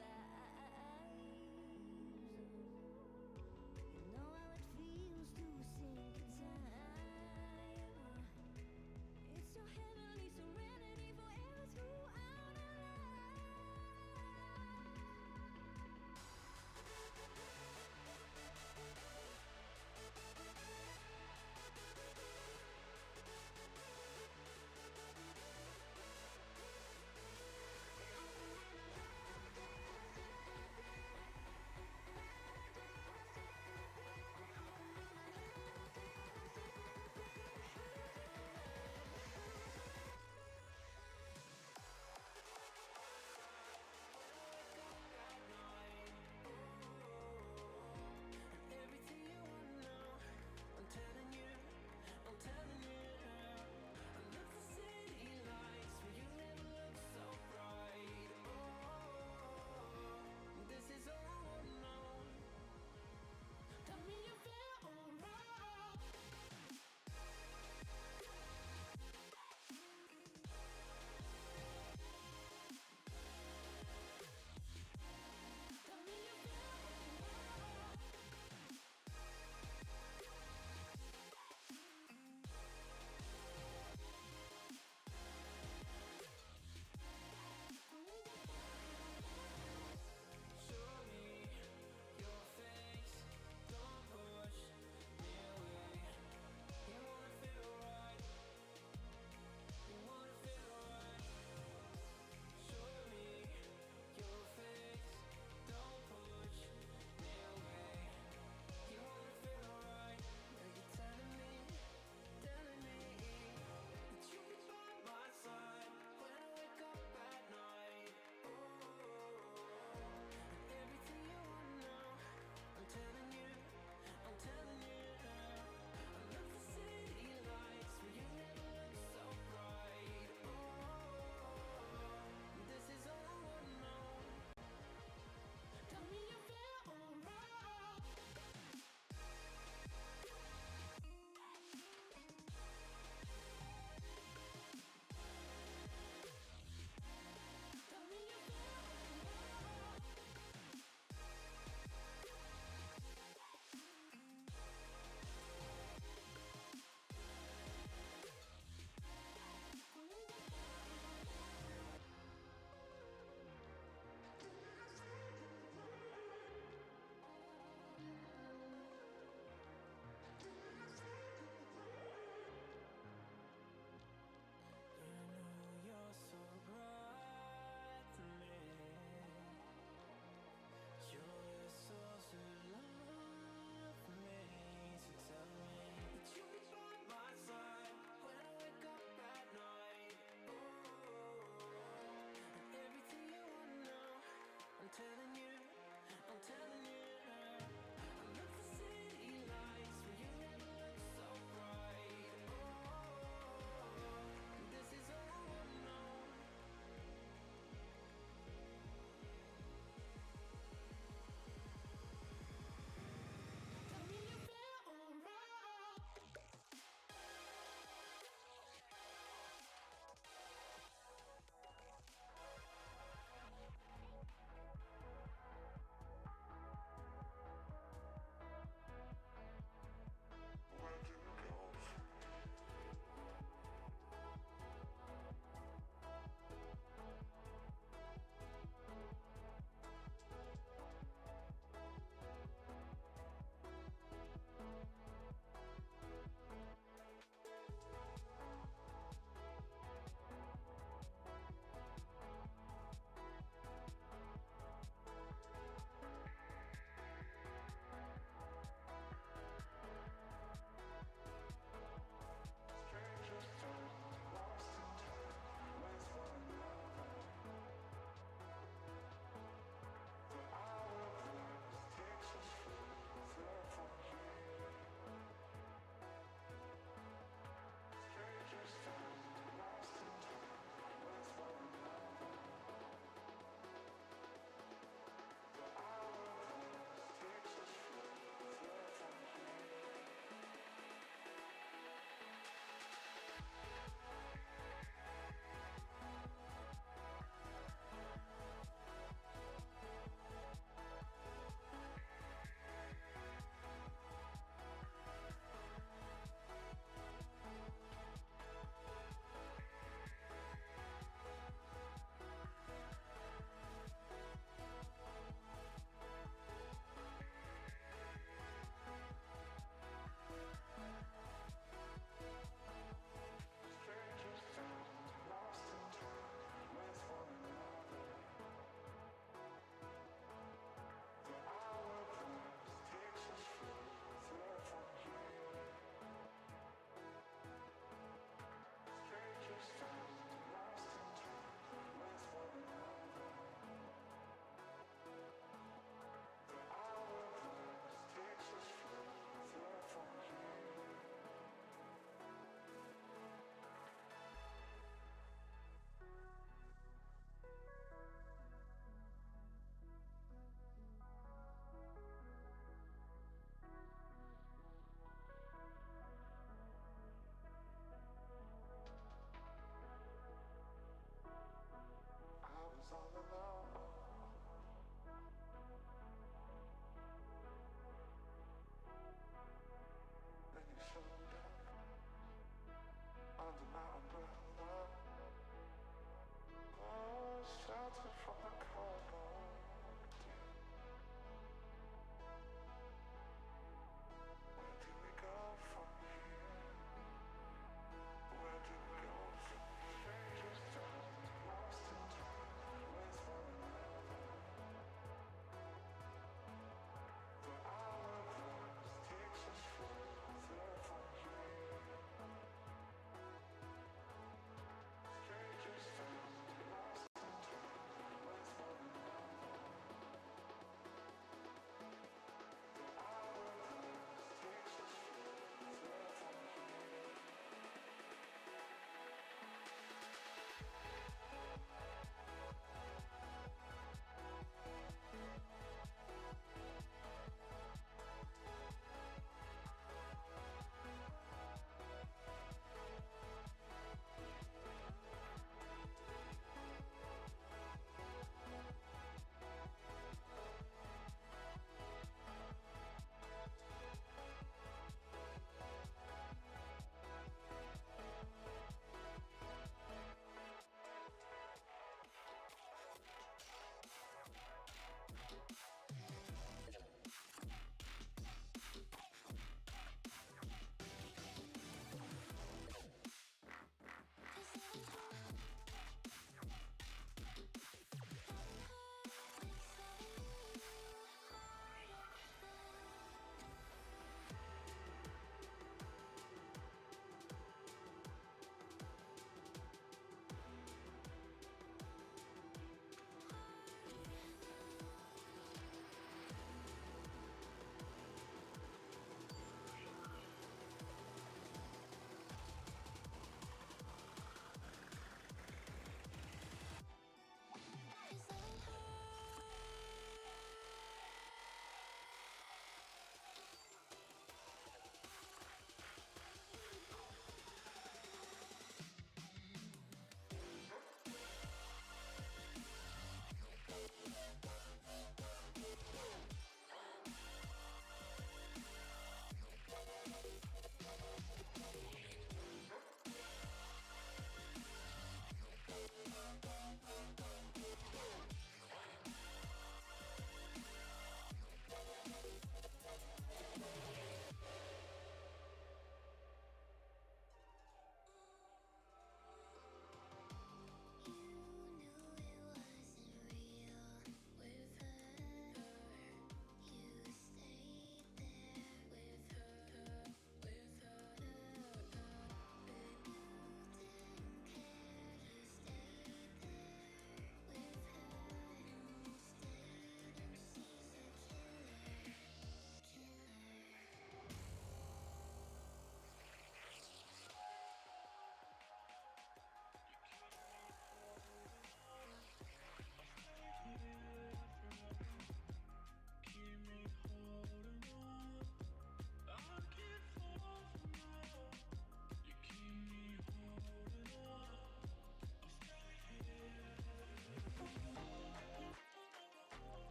You know how it feels to sink in time. It's so heavenly, serenity forever throughout our lives.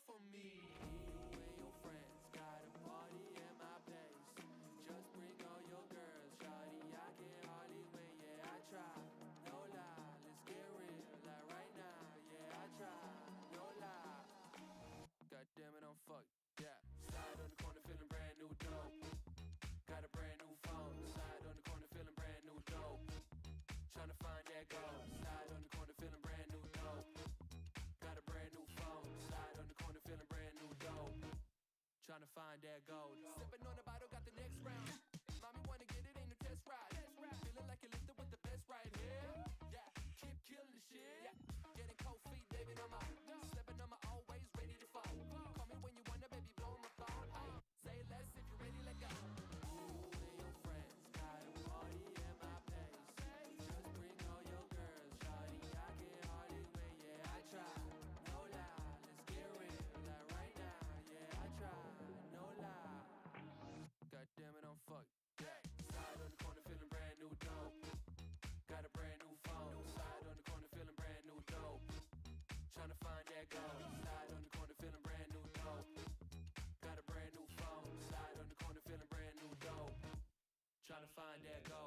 for me. You and your friends got a party at my place. Just bring all your girls, shawty. I can hardly wait, yeah, I try. No lie, let's get real, like right now, yeah, I try. No lie. God damn it, I'm fucked. Yeah, slide on the corner, feeling brand new dope. Got a brand new phone. Slide on the corner, feeling brand new dope. Tryna find that gold. Slide on the corner, feeling brand new dope. Got a brand new phone. Slide on the corner, feeling brand new dope. Tryna find that gold. Sipping on the bottle, got the next round. Mommy wanna get it, ain't no test ride. Feeling like you're lifted with the best right here. Yeah, keep killing the shit. Yeah, getting cold feet, baby, I'm out. Slipping on my always ready to fall. Call me when you wanna, baby, blow my phone. Ay, say less if you're ready, let go. You and your friends got a party at my place. Just bring all your girls, shawty. I can hardly wait, yeah, I try. No lie, let's get real, like right now, yeah, I try. No lie. God damn it, I'm fucked. Yeah, slide on the corner, feeling brand new dope. Got a brand new phone. Slide on the corner, feeling brand new dope. Tryna find that gold. Slide on the corner, feeling brand new dope. Got a brand new phone. Slide on the corner, feeling brand new dope. Tryna find that gold.